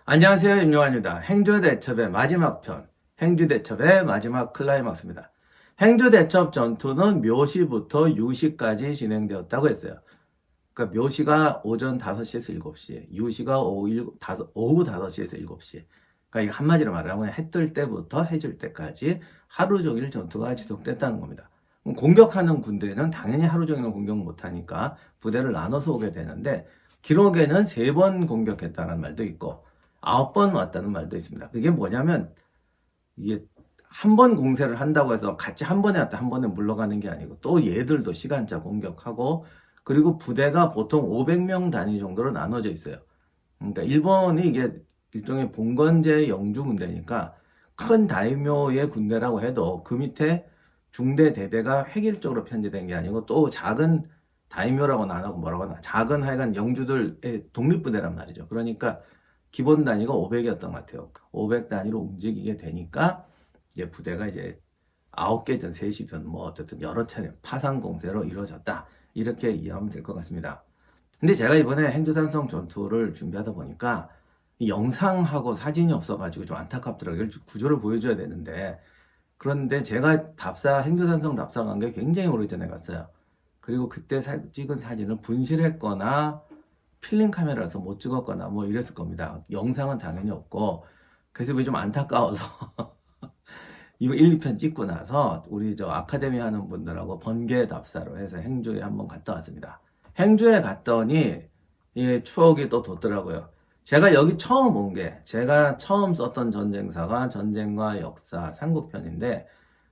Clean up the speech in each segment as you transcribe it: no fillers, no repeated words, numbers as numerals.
안녕하세요. 임용환입니다. 행주대첩의 마지막 편, 행주대첩의 마지막 클라이막스입니다. 행주대첩 전투는 묘시부터 유시까지 진행되었다고 했어요. 그러니까 묘시가 오전 5시에서 7시, 유시가 오후 5시에서 7시. 그러니까 한마디로 말하면 해 뜰 때부터 해 질 때까지 하루 종일 전투가 지속됐다는 겁니다. 공격하는 군대는 당연히 하루 종일 공격 못하니까 부대를 나눠서 오게 되는데, 기록에는 3번 공격했다는 말도 있고 9번 왔다는 말도 있습니다. 그게 뭐냐면, 이게 한 번 공세를 한다고 해서 같이 한 번에 왔다 한 번에 물러가는 게 아니고, 또 얘들도 시간차 공격하고, 그리고 부대가 보통 500명 단위 정도로 나눠져 있어요. 그러니까 일본이 이게 일종의 봉건제 영주 군대니까, 큰 다이묘의 군대라고 해도 그 밑에 중대 대대가 획일적으로 편제된 게 아니고, 또 작은 다이묘라고 나누고 뭐라고 하나, 작은 하여간 영주들의 독립부대란 말이죠. 그러니까 기본 단위가 500이었던 것 같아요. 500 단위로 움직이게 되니까 이제 부대가 이제 9개든 3시든 뭐 어쨌든 여러 차례 파상 공세로 이루어졌다. 이렇게 이해하면 될 것 같습니다. 근데 제가 이번에 행주산성 전투를 준비하다 보니까 이 영상하고 사진이 없어가지고 좀 안타깝더라고요. 구조를 보여줘야 되는데, 그런데 제가 행주산성 답사 간 게 굉장히 오래전에 갔어요. 그리고 그때 찍은 사진을 분실했거나 필름 카메라라서 못 찍었거나 뭐 이랬을 겁니다. 영상은 당연히 없고. 그래서 좀 안타까워서 이거 1, 2편 찍고 나서 우리 저 아카데미 하는 분들하고 번개 답사로 해서 행주에 한번 갔다 왔습니다. 행주에 갔더니 이 추억이 또 돋더라고요. 제가 여기 처음 온 게, 제가 처음 썼던 전쟁사가 전쟁과 역사 삼국편인데,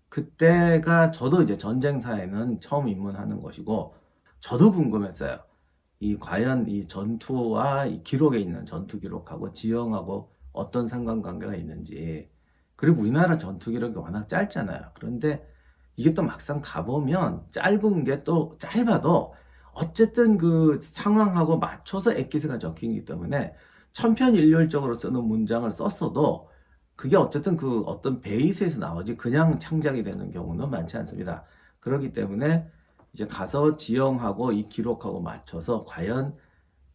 그때가 저도 이제 전쟁사에는 처음 입문하는 것이고, 저도 궁금했어요. 과연 이 전투와 이 기록에 있는 전투 기록하고 지형하고 어떤 상관관계가 있는지. 그리고 우리나라 전투 기록이 워낙 짧잖아요. 그런데 이게 또 막상 가보면 짧은 게 또 짧아도 어쨌든 그 상황하고 맞춰서 엑기스가 적히기 때문에 천편일률적으로 쓰는 문장을 썼어도 그게 어쨌든 그 어떤 베이스에서 나오지 그냥 창작이 되는 경우는 많지 않습니다. 그렇기 때문에 이제 가서 지형하고 이 기록하고 맞춰서 과연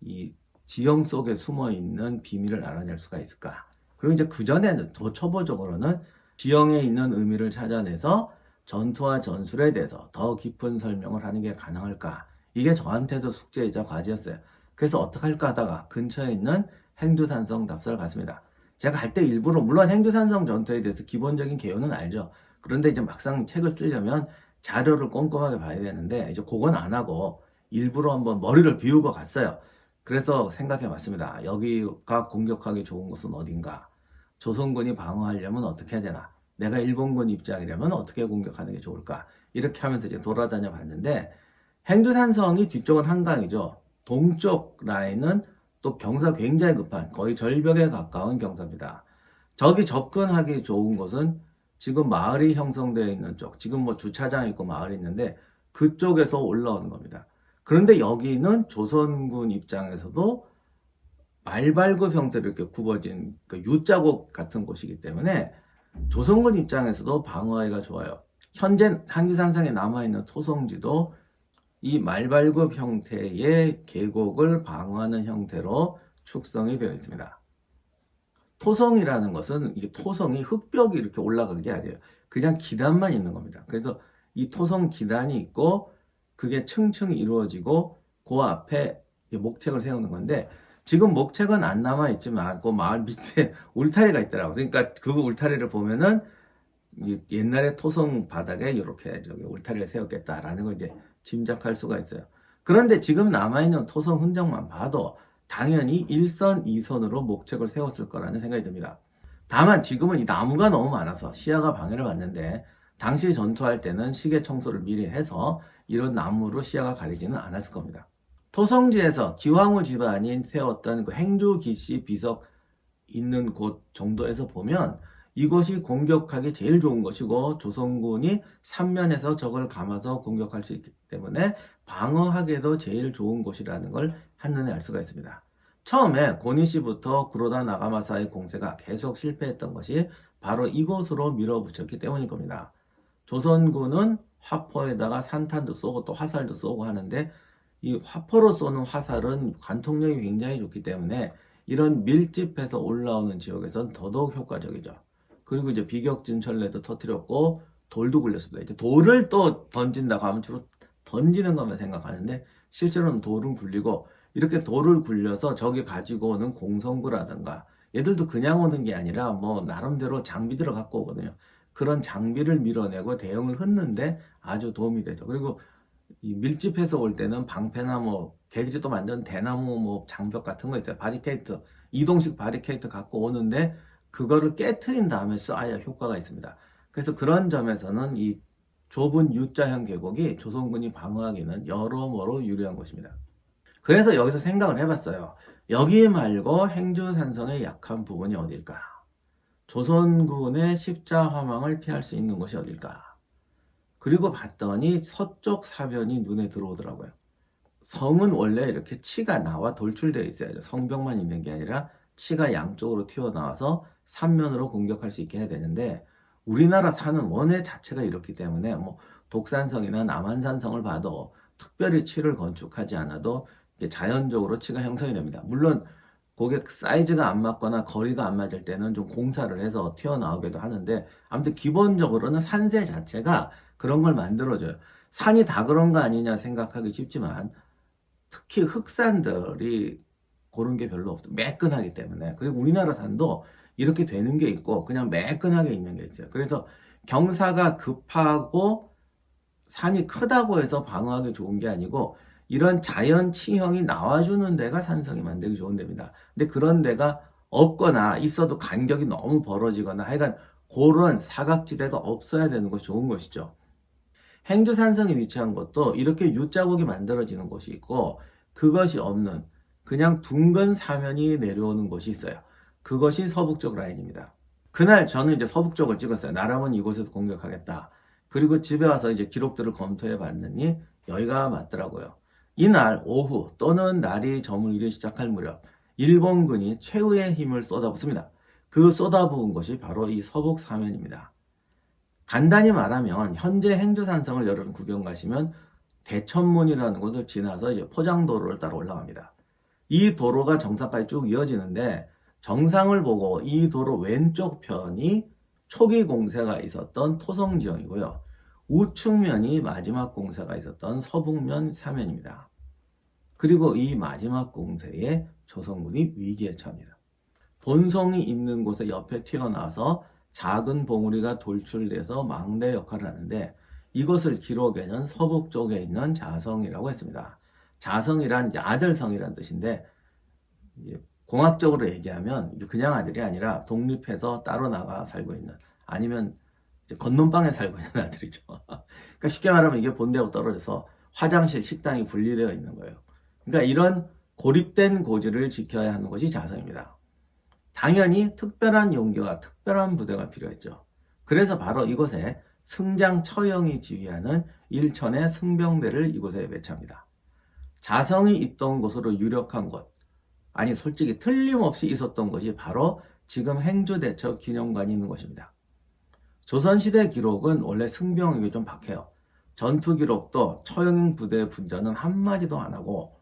이 지형 속에 숨어 있는 비밀을 알아낼 수가 있을까? 그리고 이제 그 전에는 더 초보적으로는 지형에 있는 의미를 찾아내서 전투와 전술에 대해서 더 깊은 설명을 하는 게 가능할까? 이게 저한테도 숙제이자 과제였어요. 그래서 어떻게 할까 하다가 근처에 있는 행주산성 답사를 갔습니다. 제가 갈 때 일부러, 물론 행주산성 전투에 대해서 기본적인 개요는 알죠. 그런데 이제 막상 책을 쓰려면 자료를 꼼꼼하게 봐야 되는데, 이제 그건 안 하고 일부러 한번 머리를 비우고 갔어요. 그래서 생각해 봤습니다. 여기가 공격하기 좋은 곳은 어딘가? 조선군이 방어하려면 어떻게 해야 되나? 내가 일본군 입장이라면 어떻게 공격하는 게 좋을까? 이렇게 하면서 이제 돌아다녀 봤는데, 행두산성이 뒤쪽은 한강이죠. 동쪽 라인은 또 경사 굉장히 급한, 거의 절벽에 가까운 경사입니다. 저기 접근하기 좋은 곳은 지금 마을이 형성되어 있는 쪽, 지금 뭐 주차장 있고 마을이 있는데 그쪽에서 올라오는 겁니다. 그런데 여기는 조선군 입장에서도 말발굽 형태로 이렇게 굽어진 그 U자국 같은 곳이기 때문에 조선군 입장에서도 방어하기가 좋아요. 현재 한기산성에 남아있는 토성지도 이 말발굽 형태의 계곡을 방어하는 형태로 축성이 되어 있습니다. 토성이라는 것은 이게 토성이 흙벽이 이렇게 올라간 게 아니에요. 그냥 기단만 있는 겁니다. 그래서 이 토성 기단이 있고 그게 층층 이루어지고 그 앞에 목책을 세우는 건데, 지금 목책은 안 남아 있지만 그 마을 밑에 울타리가 있더라고요. 그러니까 그 울타리를 보면은 옛날에 토성 바닥에 이렇게 저기 울타리를 세웠겠다라는 걸 이제 짐작할 수가 있어요. 그런데 지금 남아있는 토성 흔적만 봐도 당연히 1선, 2선으로 목책을 세웠을 거라는 생각이 듭니다. 다만 지금은 이 나무가 너무 많아서 시야가 방해를 받는데, 당시 전투할 때는 시계 청소를 미리 해서 이런 나무로 시야가 가리지는 않았을 겁니다. 토성지에서 기왕후 집안이 세웠던 그 행주기씨 비석 있는 곳 정도에서 보면 이곳이 공격하기 제일 좋은 것이고, 조선군이 삼면에서 적을 감아서 공격할 수 있기 때문에 방어하기에도 제일 좋은 곳이라는 걸 한눈에 알 수가 있습니다. 처음에 고니시부터 구로다 나가마사의 공세가 계속 실패했던 것이 바로 이곳으로 밀어붙였기 때문일 겁니다. 조선군은 화포에다가 산탄도 쏘고 또 화살도 쏘고 하는데, 이 화포로 쏘는 화살은 관통력이 굉장히 좋기 때문에 이런 밀집해서 올라오는 지역에선 더더욱 효과적이죠. 그리고 이제 비격진 천레도 터뜨렸고 돌도 굴렸습니다. 이제 돌을 또 던진다고 하면 주로 던지는 것만 생각하는데 실제로는 돌은 굴리고 이렇게 돌을 굴려서 저기 가지고 오는 공성구라든가 얘들도 그냥 오는 게 아니라 뭐 나름대로 장비들을 갖고 오거든요. 그런 장비를 밀어내고 대형을 흩는데 아주 도움이 되죠. 그리고 이 밀집해서 올 때는 방패나 뭐 걔들이 또 만든 대나무 뭐 장벽 같은 거 있어요. 바리케이트, 이동식 바리케이트 갖고 오는데 그거를 깨트린 다음에 쏴야 효과가 있습니다. 그래서 그런 점에서는 이 좁은 U자형 계곡이 조선군이 방어하기는 여러모로 유리한 곳입니다. 그래서 여기서 생각을 해봤어요. 여기 말고 행주산성의 약한 부분이 어딜까? 조선군의 십자화망을 피할 수 있는 곳이 어딜까? 그리고 봤더니 서쪽 사변이 눈에 들어오더라고요. 성은 원래 이렇게 치가 나와 돌출되어 있어야죠. 성벽만 있는 게 아니라 치가 양쪽으로 튀어나와서 삼면으로 공격할 수 있게 해야 되는데 우리나라 산은 원해 자체가 이렇기 때문에 뭐 독산성이나 남한산성을 봐도 특별히 치를 건축하지 않아도 자연적으로 치가 형성이 됩니다. 물론 고객 사이즈가 안 맞거나 거리가 안 맞을 때는 좀 공사를 해서 튀어나오기도 하는데 아무튼 기본적으로는 산세 자체가 그런 걸 만들어줘요. 산이 다 그런 거 아니냐 생각하기 쉽지만 특히 흑산들이 그런 게 별로 없어. 매끈하기 때문에. 그리고 우리나라 산도 이렇게 되는 게 있고 그냥 매끈하게 있는 게 있어요. 그래서 경사가 급하고 산이 크다고 해서 방어하기 좋은 게 아니고 이런 자연 치형이 나와주는 데가 산성이 만들기 좋은 데입니다. 근데 그런 데가 없거나 있어도 간격이 너무 벌어지거나 하여간 그런 사각지대가 없어야 되는 것이 좋은 것이죠. 행주산성이 위치한 곳도 이렇게 U자국이 만들어지는 곳이 있고 그것이 없는 그냥 둥근 사면이 내려오는 곳이 있어요. 그것이 서북쪽 라인입니다. 그날 저는 이제 서북쪽을 찍었어요. 나라면 이곳에서 공격하겠다. 그리고 집에 와서 이제 기록들을 검토해 봤더니 여기가 맞더라고요. 이날 오후 또는 날이 저물기 시작할 무렵 일본군이 최후의 힘을 쏟아붓습니다. 그 쏟아부은 것이 바로 이 서북 사면입니다. 간단히 말하면 현재 행주산성을 여러분 구경 가시면 대천문이라는 곳을 지나서 이제 포장도로를 따라 올라갑니다. 이 도로가 정상까지 쭉 이어지는데 정상을 보고 이 도로 왼쪽 편이 초기 공세가 있었던 토성지형이고요. 우측면이 마지막 공세가 있었던 서북면 사면입니다. 그리고 이 마지막 공세에 조선군이 위기에 처합니다. 본성이 있는 곳에 옆에 튀어나와서 작은 봉우리가 돌출돼서 망대 역할을 하는데 이것을 기록에는 서북 쪽에 있는 자성이라고 했습니다. 자성이란 아들성이란 뜻인데 공학적으로 얘기하면 그냥 아들이 아니라 독립해서 따로 나가 살고 있는 아니면 건넌방에 살고 있는 아들이죠. 그러니까 쉽게 말하면 이게 본대하고 떨어져서 화장실, 식당이 분리되어 있는 거예요. 그러니까 이런 고립된 고지를 지켜야 하는 것이 자성입니다. 당연히 특별한 용기와 특별한 부대가 필요했죠. 그래서 바로 이곳에 승장 처형이 지휘하는 일천의 승병대를 이곳에 배치합니다. 자성이 있던 곳으로 유력한 곳, 아니 솔직히 틀림없이 있었던 것이 바로 지금 행주대첩 기념관이 있는 곳입니다. 조선시대 기록은 원래 승병에게 좀 박해요. 전투 기록도 처형 부대 분전은 한마디도 안 하고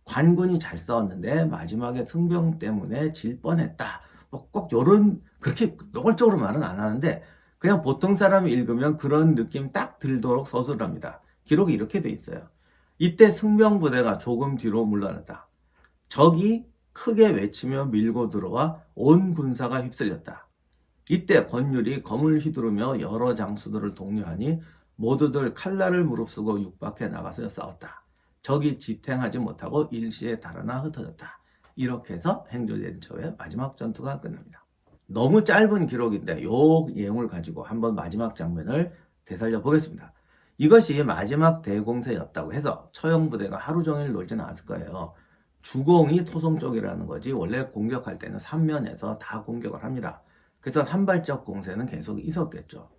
관군이 잘 싸웠는데 마지막에 승병 때문에 질 뻔했다. 뭐 꼭 요런 그렇게 노골적으로 말은 안 하는데 그냥 보통 사람이 읽으면 그런 느낌 딱 들도록 서술을 합니다. 기록이 이렇게 돼 있어요. 이때 승병 부대가 조금 뒤로 물러났다. 적이 크게 외치며 밀고 들어와 온 군사가 휩쓸렸다. 이때 권율이 검을 휘두르며 여러 장수들을 독려하니 모두들 칼날을 무릅쓰고 육박해 나가서 싸웠다. 적이 지탱하지 못하고 일시에 달아나 흩어졌다. 이렇게 해서 행주대첩의 마지막 전투가 끝납니다. 너무 짧은 기록인데 요 내용을 가지고 한번 마지막 장면을 되살려 보겠습니다. 이것이 마지막 대공세였다고 해서 처형부대가 하루 종일 놀진 않았을 거예요. 주공이 토성 쪽이라는 거지 원래 공격할 때는 삼면에서 다 공격을 합니다. 그래서 산발적 공세는 계속 있었겠죠.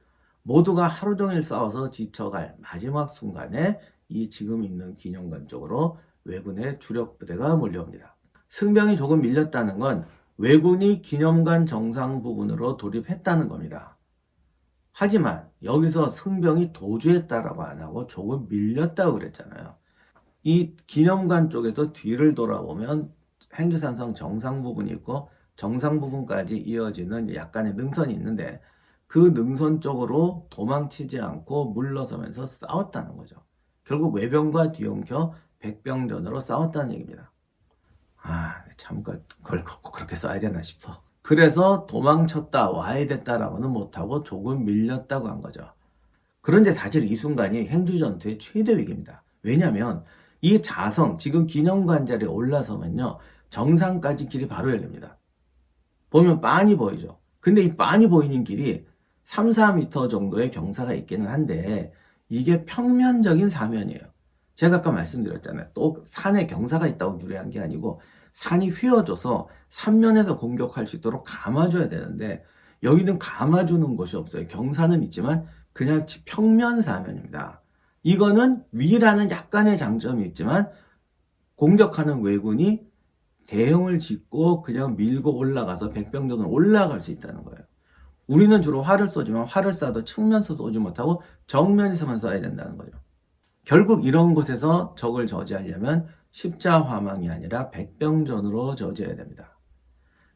모두가 하루 종일 싸워서 지쳐갈 마지막 순간에 이 지금 있는 기념관 쪽으로 왜군의 주력 부대가 몰려옵니다. 승병이 조금 밀렸다는 건 왜군이 기념관 정상 부근으로 돌입했다는 겁니다. 하지만 여기서 승병이 도주했다라고 안 하고 조금 밀렸다고 그랬잖아요. 이 기념관 쪽에서 뒤를 돌아보면 행주산성 정상 부분이 있고 정상 부분까지 이어지는 약간의 능선이 있는데 그 능선 쪽으로 도망치지 않고 물러서면서 싸웠다는 거죠. 결국 외병과 뒤엉켜 백병전으로 싸웠다는 얘기입니다. 참 그걸 꼭 그렇게 써야 되나 싶어. 그래서 도망쳤다 와야 됐다라고는 못하고 조금 밀렸다고 한 거죠. 그런데 사실 이 순간이 행주전투의 최대 위기입니다. 왜냐하면 이 자성, 지금 기념관자리에 올라서면요, 정상까지 길이 바로 열립니다. 보면 빤히 보이죠. 근데 이 빤히 보이는 길이 3, 4m 정도의 경사가 있기는 한데 이게 평면적인 사면이에요. 제가 아까 말씀드렸잖아요. 또 산에 경사가 있다고 유래한 게 아니고 산이 휘어져서 삼면에서 공격할 수 있도록 감아줘야 되는데 여기는 감아주는 곳이 없어요. 경사는 있지만 그냥 평면 사면입니다. 이거는 위라는 약간의 장점이 있지만 공격하는 왜군이 대형을 짓고 그냥 밀고 올라가서 백병전으로 올라갈 수 있다는 거예요. 우리는 주로 활을 쏘지만 활을 쏴도 측면에서 쏘지 못하고 정면에서만 쏴야 된다는 거죠. 결국 이런 곳에서 적을 저지하려면 십자화망이 아니라 백병전으로 저지해야 됩니다.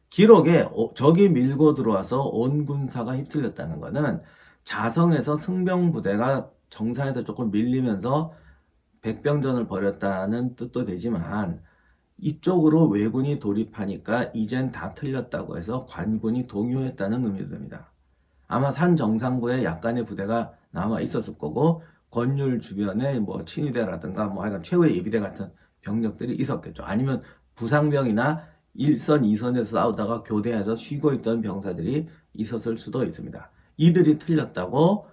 기록에 적이 밀고 들어와서 온 군사가 휩쓸렸다는 것은 자성에서 승병부대가 정상에서 조금 밀리면서 백병전을 벌였다는 뜻도 되지만 이쪽으로 왜군이 돌입하니까 이젠 다 틀렸다고 해서 관군이 동요했다는 의미도 됩니다. 아마 산 정상부에 약간의 부대가 남아 있었을 거고 권율 주변에 뭐 친위대라든가 뭐 하여간 최후의 예비대 같은 병력들이 있었겠죠. 아니면 부상병이나 1선, 2선에서 싸우다가 교대해서 쉬고 있던 병사들이 있었을 수도 있습니다. 이들이 틀렸다고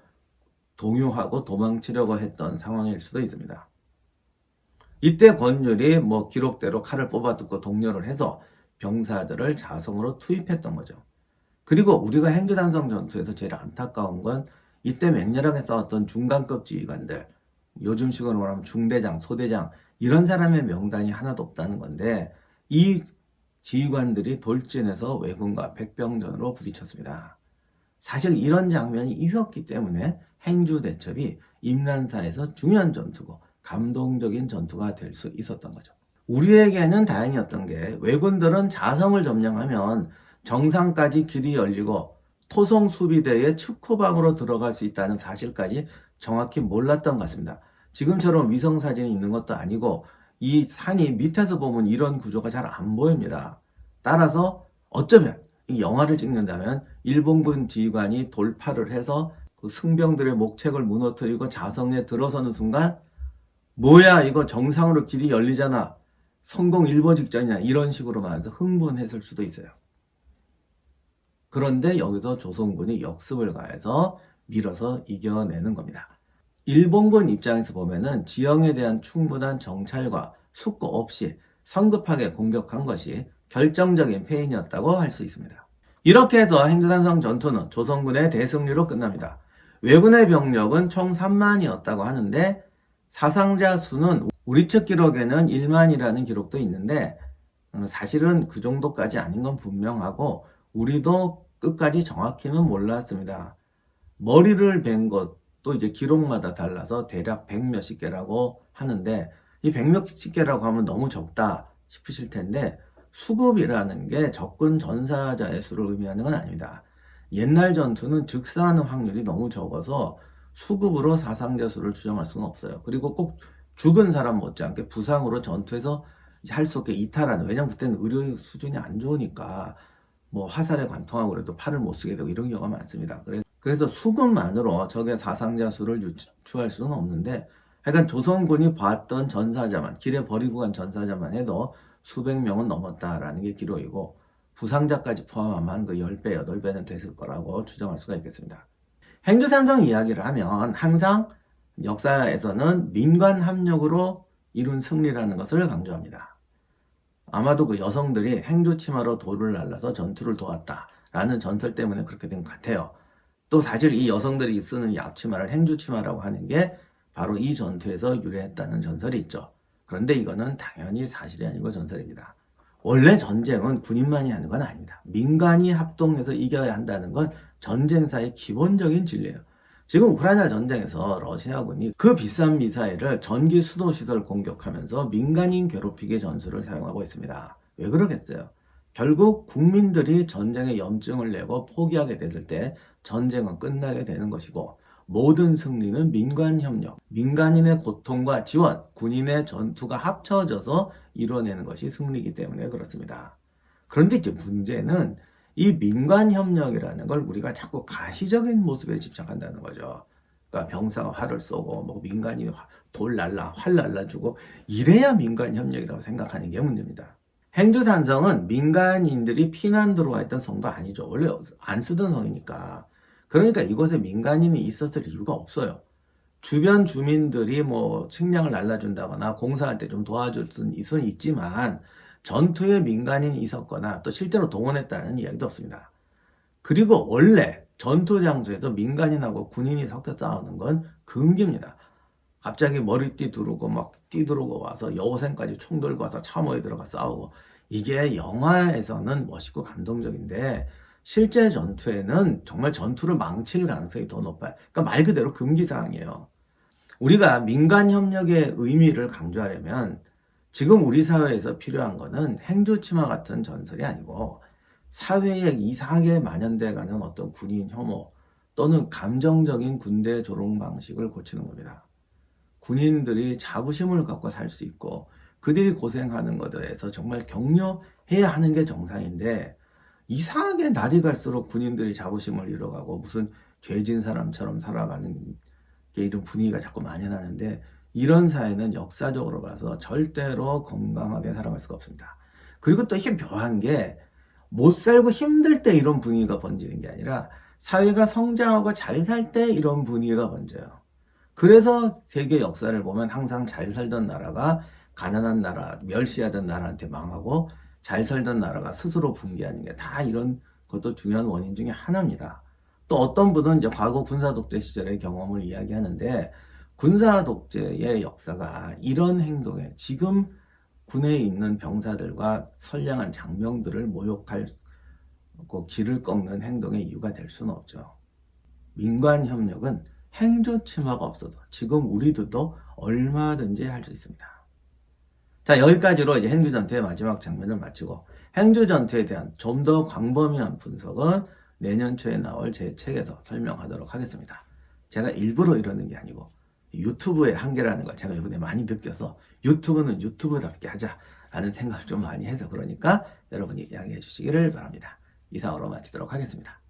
동요하고 도망치려고 했던 상황일 수도 있습니다. 이때 권율이 뭐 기록대로 칼을 뽑아듣고 동료를 해서 병사들을 자성으로 투입했던 거죠. 그리고 우리가 행주산성 전투에서 제일 안타까운 건 이때 맹렬하게 싸웠던 중간급 지휘관들, 요즘식으로 말하면 중대장, 소대장 이런 사람의 명단이 하나도 없다는 건데 이 지휘관들이 돌진해서 왜군과 백병전으로 부딪혔습니다. 사실 이런 장면이 있었기 때문에 행주대첩이 임란사에서 중요한 전투고 감동적인 전투가 될 수 있었던 거죠. 우리에게는 다행이었던 게 왜군들은 자성을 점령하면 정상까지 길이 열리고 토성 수비대의 측후방으로 들어갈 수 있다는 사실까지 정확히 몰랐던 것 같습니다. 지금처럼 위성사진이 있는 것도 아니고 이 산이 밑에서 보면 이런 구조가 잘 안 보입니다. 따라서 어쩌면 이 영화를 찍는다면 일본군 지휘관이 돌파를 해서 그 승병들의 목책을 무너뜨리고 자성에 들어서는 순간 뭐야 이거 정상으로 길이 열리잖아. 성공 일보 직전이야. 이런 식으로 말해서 흥분했을 수도 있어요. 그런데 여기서 조선군이 역습을 가해서 밀어서 이겨내는 겁니다. 일본군 입장에서 보면은 지형에 대한 충분한 정찰과 숙고 없이 성급하게 공격한 것이 결정적인 패인이었다고 할 수 있습니다. 이렇게 해서 행주산성 전투는 조선군의 대승리로 끝납니다. 왜군의 병력은 총 3만이었다고 하는데 사상자 수는 우리 측 기록에는 1만이라는 기록도 있는데 사실은 그 정도까지 아닌 건 분명하고 우리도 끝까지 정확히는 몰랐습니다. 머리를 벤 것도 이제 기록마다 달라서 대략 100 몇십 개라고 하는데 이 100 몇십 개라고 하면 너무 적다 싶으실 텐데 수급이라는 게 적군 전사자의 수를 의미하는 건 아닙니다. 옛날 전투는 즉사하는 확률이 너무 적어서 수급으로 사상자 수를 추정할 수는 없어요. 그리고 꼭 죽은 사람 못지않게 부상으로 전투에서 할 수 없게 이탈하는, 왜냐면 그때는 의료 수준이 안 좋으니까 뭐 화살에 관통하고 그래도 팔을 못 쓰게 되고 이런 경우가 많습니다. 그래서 수급만으로 적의 사상자 수를 유추할 수는 없는데 하여간 조선군이 봤던 전사자만, 길에 버리고 간 전사자만 해도 수백 명은 넘었다라는 게 기록이고 부상자까지 포함하면 그 10배, 8배는 됐을 거라고 추정할 수가 있겠습니다. 행주산성 이야기를 하면 항상 역사에서는 민관 합력으로 이룬 승리라는 것을 강조합니다. 아마도 그 여성들이 행주치마로 돌을 날라서 전투를 도왔다라는 전설 때문에 그렇게 된 것 같아요. 또 사실 이 여성들이 쓰는 이 앞치마를 행주치마라고 하는 게 바로 이 전투에서 유래했다는 전설이 있죠. 그런데 이거는 당연히 사실이 아니고 전설입니다. 원래 전쟁은 군인만이 하는 건 아닙니다. 민간이 합동해서 이겨야 한다는 건 전쟁사의 기본적인 진리예요. 지금 우크라이나 전쟁에서 러시아군이 그 비싼 미사일을 전기 수도시설 공격하면서 민간인 괴롭히기 전술을 사용하고 있습니다. 왜 그러겠어요? 결국 국민들이 전쟁의 염증을 내고 포기하게 됐을 때 전쟁은 끝나게 되는 것이고, 모든 승리는 민간협력, 민간인의 고통과 지원, 군인의 전투가 합쳐져서 이루어내는 것이 승리이기 때문에 그렇습니다. 그런데 이제 문제는 이 민간협력이라는 걸 우리가 자꾸 가시적인 모습에 집착한다는 거죠. 그러니까 병사가 활을 쏘고 뭐 민간인이 활 날라주고 이래야 민간협력이라고 생각하는 게 문제입니다. 행주산성은 민간인들이 피난 들어와 있던 성도 아니죠. 원래 안 쓰던 성이니까. 그러니까 이곳에 민간인이 있었을 이유가 없어요. 주변 주민들이 뭐 식량을 날라준다거나 공사할 때 좀 도와줄 수는 있지만 전투에 민간인이 있었거나 또 실제로 동원했다는 이야기도 없습니다. 그리고 원래 전투 장소에서 민간인하고 군인이 섞여 싸우는 건 금기입니다. 갑자기 머리띠 두르고 막 뛰두르고 와서 여고생까지 총 들고 와서 참호에 들어가 싸우고, 이게 영화에서는 멋있고 감동적인데 실제 전투에는 정말 전투를 망칠 가능성이 더 높아요. 그러니까 말 그대로 금기사항이에요. 우리가 민간협력의 의미를 강조하려면 지금 우리 사회에서 필요한 거는 행주치마 같은 전설이 아니고 사회에 이상하게 만연돼 가는 어떤 군인 혐오 또는 감정적인 군대 조롱 방식을 고치는 겁니다. 군인들이 자부심을 갖고 살 수 있고 그들이 고생하는 것에 대해서 정말 격려해야 하는 게 정상인데, 이상하게 날이 갈수록 군인들이 자부심을 잃어가고 무슨 죄진 사람처럼 살아가는 게 이런 분위기가 자꾸 만연하는데, 이런 사회는 역사적으로 봐서 절대로 건강하게 살아갈 수가 없습니다. 그리고 또 이게 묘한 게 못 살고 힘들 때 이런 분위기가 번지는 게 아니라 사회가 성장하고 잘 살 때 이런 분위기가 번져요. 그래서 세계 역사를 보면 항상 잘 살던 나라가 가난한 나라, 멸시하던 나라한테 망하고 잘 살던 나라가 스스로 붕괴하는 게 다 이런 것도 중요한 원인 중에 하나입니다. 또 어떤 분은 이제 과거 군사 독재 시절의 경험을 이야기하는데, 군사 독재의 역사가 이런 행동에 지금 군에 있는 병사들과 선량한 장병들을 모욕하고 길을 꺾는 행동의 이유가 될 수는 없죠. 민간협력은 행주치마가 없어도 지금 우리들도 얼마든지 할 수 있습니다. 자, 여기까지로 이제 행주전투의 마지막 장면을 마치고, 행주전투에 대한 좀 더 광범위한 분석은 내년 초에 나올 제 책에서 설명하도록 하겠습니다. 제가 일부러 이러는 게 아니고 유튜브의 한계라는 걸 제가 이번에 많이 느껴서 유튜브는 유튜브답게 하자라는 생각을 좀 많이 해서 그러니까 여러분이 양해해 주시기를 바랍니다. 이상으로 마치도록 하겠습니다.